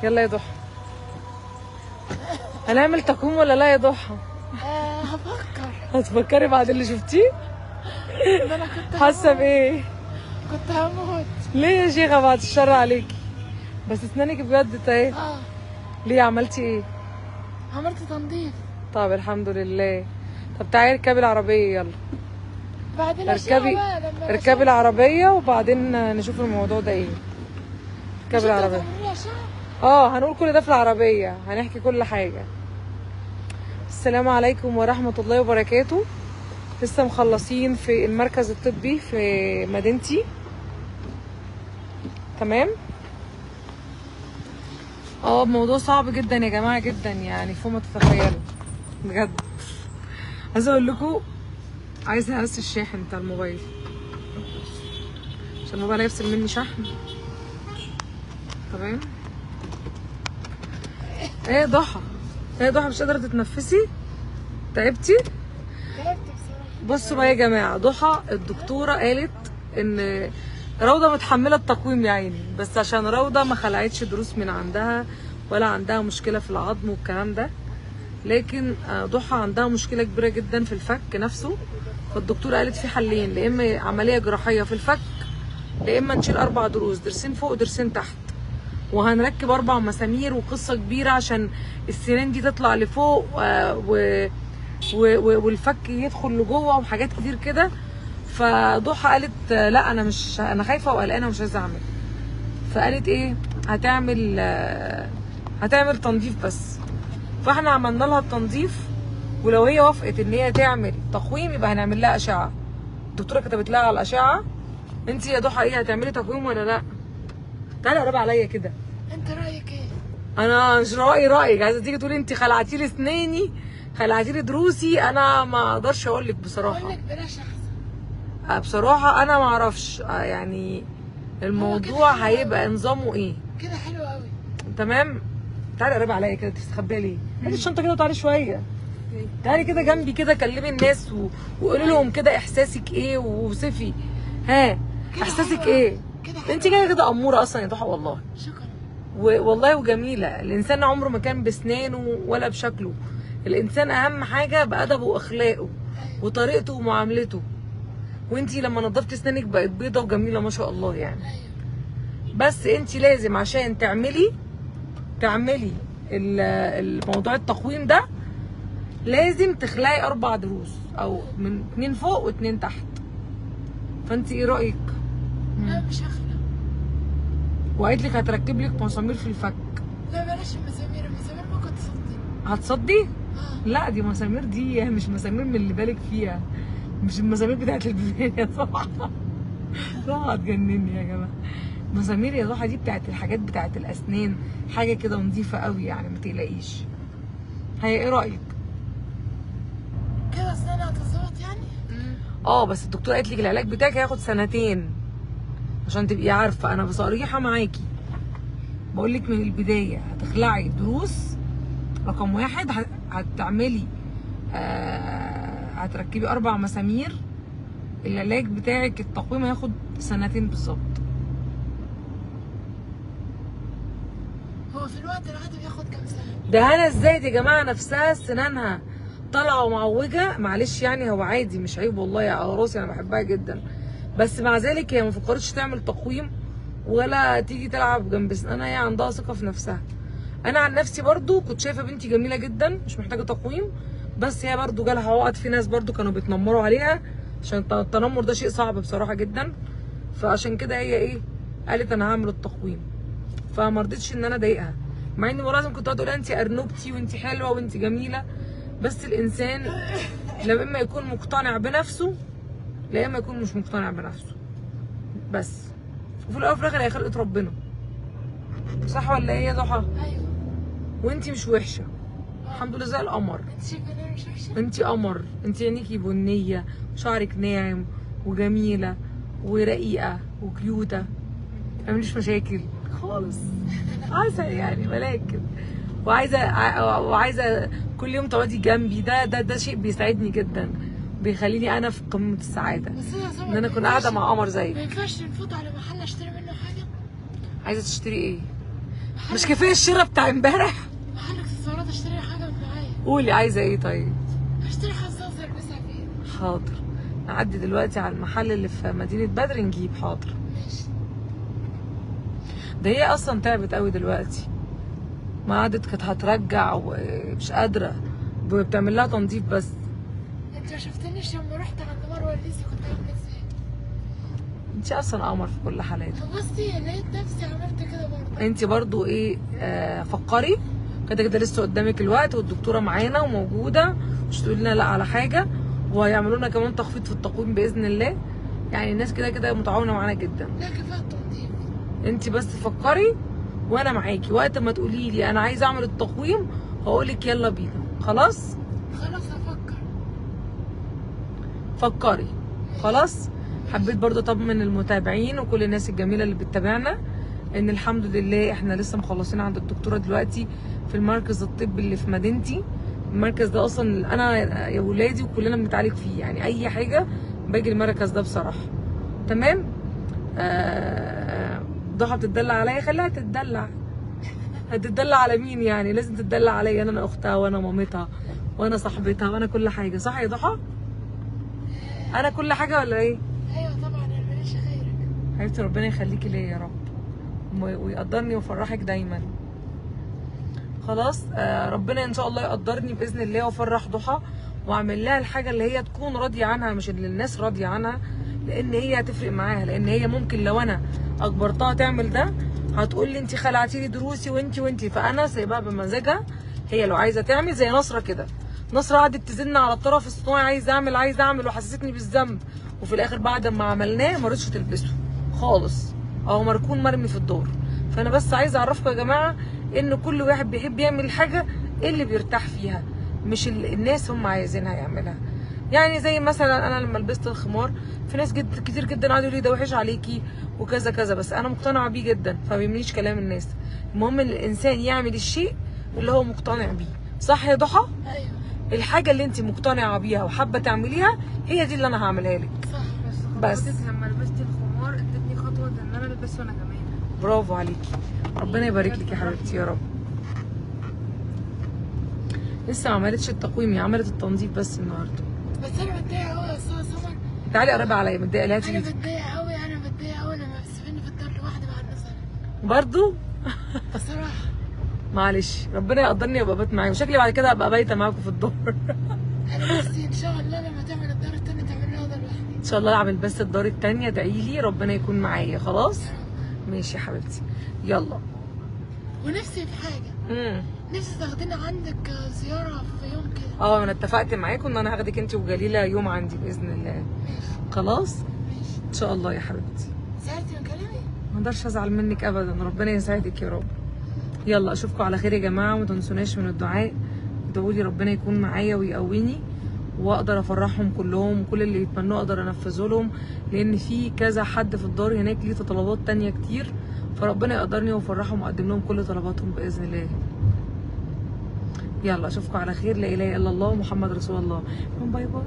يلا يا ضحى، هنعمل تقويم ولا لا يا ضحى؟ هفكر. هتفكري بعد اللي شفتيه؟ ده انا كنت حاسه بايه؟ كنت هموت. ليه يا شيخه بعد الشر عليكي؟ بس اسنانك بجد اهي. ليه عملتي ايه؟ عملت تنظيف. طب الحمد لله. طب تعالي اركبي العربيه يلا. بعد الاشعه اركبي بقى لما اركبي العربيه وبعدين نشوف الموضوع ده ايه. اركبي العربيه. هنقول كل ده في العربيه، هنحكي كل حاجه. السلام عليكم ورحمه الله وبركاته. لسه مخلصين في المركز الطبي في مدينتي. تمام. موضوع صعب جدا يا جماعه، جدا يعني فوق ما تتخيلوا بجد. عايزه اقول لكم، عايزه بس الشاحن بتاع الموبايل عشان الموبايل هيفصل مني شحن. تمام. ايه ضحى؟ ايه ضحى مش قادره تتنفسي؟ تعبتي؟ تعبت بصراحه. بصوا بقى يا جماعه، ضحى الدكتوره قالت ان روضه متحمله التقويم يا عيني، بس عشان روضه ما خلعتش ضروس من عندها ولا عندها مشكله في العظم والكلام ده، لكن ضحى عندها مشكله كبيره جدا في الفك نفسه. فالدكتوره قالت في حلين، يا اما عمليه جراحيه في الفك، يا اما نشيل 4 ضروس، ضرسين فوق ضرسين تحت، وهنركب 4 مسامير وقصه كبيره عشان السنان دي تطلع لفوق والفك يدخل لجوه وحاجات كتير كده. فضحى قالت لا انا خايفه وقلقانه ومش عايزه اعمل. فقالت ايه، هتعمل تنظيف بس. فاحنا عملنا لها التنظيف، ولو هي وافقت ان هي تعمل تقويم يبقى هنعمل لها اشعه. الدكتوره كتبت لها على الاشعه. انت يا ضحى ايه، هتعملي تقويم ولا لا؟ تعالي قربي عليا كده. انت رايك ايه؟ انا مش رايك، عايزه تيجي تقولي انت خلعتي لي اسناني، خلعتي لي ضروسي. انا ما اقدرش اقول لك بصراحه. اقول لك بلاش احسن. بصراحه انا ما اعرفش يعني الموضوع هيبقى نظامه ايه. كده حلو قوي. تمام. تعالي قربي عليا كده، تستخبي ليه؟ هاتي الشنطه كده وتعالي شويه. تعالي كده جنبي كده، كلمي الناس وقولي لهم كده احساسك ايه، ووصفي. احساسك ايه؟ انت كده اموره اصلا يا ضحى والله. شكرا. والله وجميله. الانسان عمره ما كان باسنانه ولا بشكله. الانسان اهم حاجه بادبه واخلاقه وطريقته ومعاملته. وانتي لما نضفتي اسنانك بقت بيضه وجميله ما شاء الله يعني. بس انتي لازم عشان تعملي الموضوع التقويم ده لازم تخلعي 4 ضروس، او من 2 فوق و2 تحت. فانتي ايه رايك؟ لا مش هخلع. وقالت لك هتركب لك مسامير في الفك. لا بلاش المسامير ممكن تصدي. هتصدي؟ لا دي مسامير، دي مش مسامير من اللي بالك فيها، مش المسامير بتاعت البيبان يا ضحى. ضحى هتجنني يا جماعه. مسامير يا ضحى دي بتاعت الحاجات بتاعت الاسنان، حاجه كده نظيفه قوي يعني، ما تقلقيش. هي ايه رايك؟ كده اسناني هتظبط يعني؟ بس الدكتوره قالت لك العلاج بتاعك هياخد 2 سنين، عشان تبقي عارفه. انا بصريحه معاكي بقول لك من البدايه، هتخلعي ضروس رقم 1، هتعملي هتركبي 4 مسامير. العلاج بتاعك التقويم هياخد 2 سنين بالظبط. هو في الوقت العادي بياخد كام سنه؟ ده هنا ازاي يا جماعه، نفسها سنانها طالعه ومعوجه. معلش يعني هو عادي، مش عيب والله يا راسي، انا بحبها جدا. بس مع ذلك هي ما فكرتش تعمل تقويم ولا تيجي تلعب جنب سنانها. هي عندها ثقه في نفسها. انا عن نفسي برضو كنت شايفه بنتي جميله جدا، مش محتاجه تقويم، بس هي برضو جالها عقد. في ناس برضو كانوا بيتنمروا عليها، عشان التنمر ده شيء صعب بصراحه جدا. فعشان كده هي ايه، قالت انا هعمل التقويم. فما رضيتش ان انا اضايقها، مع اني والله لازم كنت اقعد اقول انت ارنوبتي وانت حلوه وانت جميله. بس الانسان لا اما يكون مقتنع بنفسه، لا اما يكون مش مقتنع بنفسه بس. وفي الاول وفي الاخر هي خلقه ربنا، صح ولا ايه يا ضحى؟ ايوه. وانتي مش وحشه الحمد لله، زي القمر. انت شايفه ان انا مش وحشه؟ انتي قمر، انتي عينيكي بنيه وشعرك ناعم وجميله ورقيقه وكيوته، ما تعمليش مشاكل خالص. عايزه يعني ملاك كده، وعايزه كل يوم تقعدي جنبي. ده شيء بيسعدني جدا، بيخليني انا في قمه السعاده ان انا اكون قاعده مع قمر زيك. ما ينفعش نفوت على محل اشتري منه حاجه؟ عايزه تشتري ايه؟ مش كفايه الشراء بتاع امبارح؟ محل اكسسوارات اشتري حاجه من معايا. قولي عايزه ايه طيب؟ اشتري حظاظه البسها فين. حاضر، نعدي دلوقتي على المحل اللي في مدينه بدر نجيب. حاضر. ماشي. ده هي اصلا تعبت قوي دلوقتي، ما قعدت كانت هترجع ومش قادره، بتعمل لها تنظيف بس. انت ما شفتنيش لما رحت عند مروه الليسي كنت عامله ازاي؟ انت اصلا قمر في كل حالاتك. بصي لقيت نفسي عملت كده برضه. انت برضو ايه، فكري كده كده لسه قدامك الوقت، والدكتوره معانا وموجوده، مش تقول لنا لا على حاجه، وهيعملوا لنا كمان تخفيض في التقويم باذن الله. يعني الناس كده كده متعاونه معانا جدا. لا كفايه التنظيف. انت بس فكري وانا معاكي، وقت ما تقولي لي انا عايزه اعمل التقويم هقولك يلا بينا. خلاص خلاص هفكر. فكري. خلاص. حبيت برضو اطمن المتابعين وكل الناس الجميله اللي بتتابعنا ان الحمد لله احنا لسه مخلصين عند الدكتوره دلوقتي في المركز الطبي اللي في مدينتي. المركز ده اصلا انا يا ولادي وكلنا بنتعالج فيه، يعني اي حاجه باجي المركز ده بصراحه. تمام. ضحى بتدلع عليا، خليها تتدلع. هتتدلع على مين يعني؟ لازم تتدلع عليا انا اختها وانا مامتها وانا صاحبتها وانا كل حاجه. صح يا ضحى؟ انا كل حاجه ولا ايه؟ ايوه طبعا انا ماليش غيرك. حبيبتي ربنا يخليكي ليا يا رب ويقدرني ويفرحك دايما. خلاص. ربنا ان شاء الله يقدرني باذن الله وافرح ضحى واعمل لها الحاجه اللي هي تكون راضيه عنها، مش اللي الناس راضيه عنها، لان هي هتفرق معاها. لان هي ممكن لو انا اجبرتها تعمل ده هتقول لي انت خلعتي لي دروسي وانت فانا سايباها بمزاجها. هي لو عايزه تعمل زي نصره كده، نصره قعدت تزن على الطرف الصناعي عايزه اعمل وحسستني بالذنب، وفي الاخر بعد ما عملناه ما رضتش تلبسه خالص، او مركون مرمي في الدار. فانا بس عايزه اعرفكم يا جماعه ان كل واحد بيحب يعمل الحاجه اللي بيرتاح فيها، مش الناس هم عايزينها يعملها. يعني زي مثلا انا لما لبست الخمار في ناس كتير جدا قعدوا يقولوا لي ده وحش عليكي وكذا كذا، بس انا مقتنعه بيه جدا فما بيهمنيش كلام الناس. المهم ان الانسان يعمل الشيء اللي هو مقتنع بيه. صح يا ضحى؟ ايوه. الحاجه اللي انت مقتنعه بيها وحابه تعمليها هي دي اللي انا هعملها لك. صح. بس لما لبستي الخمار ادتني خطوه ان انا البسه انا كمان. برافو عليكي، ربنا يبارك لك يا حبيبتي يا رب. لسه ما عملتش التقويم، هي عملت التنظيف بس النهارده. بس انا متضايقه قوي يا استاذه سمر. تعالي قربي عليا، متضايقه ليه؟ انا تيجي متضايقه قوي لما بتسيبيني في الدار لوحدي بعد نزل. برضو. بصراحه معلش ربنا يقدرني وابقى بات معاكم، شكلي بعد كده ابقى بايته معاكم في الدور. انا نفسي ان شاء الله لما تعمل الدار التاني تعمل لها دار لوحدي. ان شاء الله اعمل بس الدار التانية، ادعي لي ربنا يكون معايا. خلاص ماشي يا حبيبتي. يلا. ونفسي في حاجه. نفسي تاخديني عندك زياره في يوم كده. انا اتفقت معاكم ان انا هاخدك انت وجليله يوم عندي باذن الله. ماشي. خلاص ماشي. ان شاء الله يا حبيبتي. زعلتي من كلامي؟ ما اقدرش ازعل منك ابدا، ربنا يسعدك يا رب. يلا اشوفكم على خير يا جماعه، وما تنسوناش من الدعاء، ادعوا لي ربنا يكون معايا ويقويني واقدر افرحهم كلهم، وكل اللي يتمنوه اقدر انفذه لهم، لان في كذا حد في الدار هناك ليه طلبات تانية كتير، فربنا يقدرني وافرحهم واقدم لهم كل طلباتهم باذن الله. يلا اشوفكم على خير. لا اله الا الله محمد رسول الله. باي باي.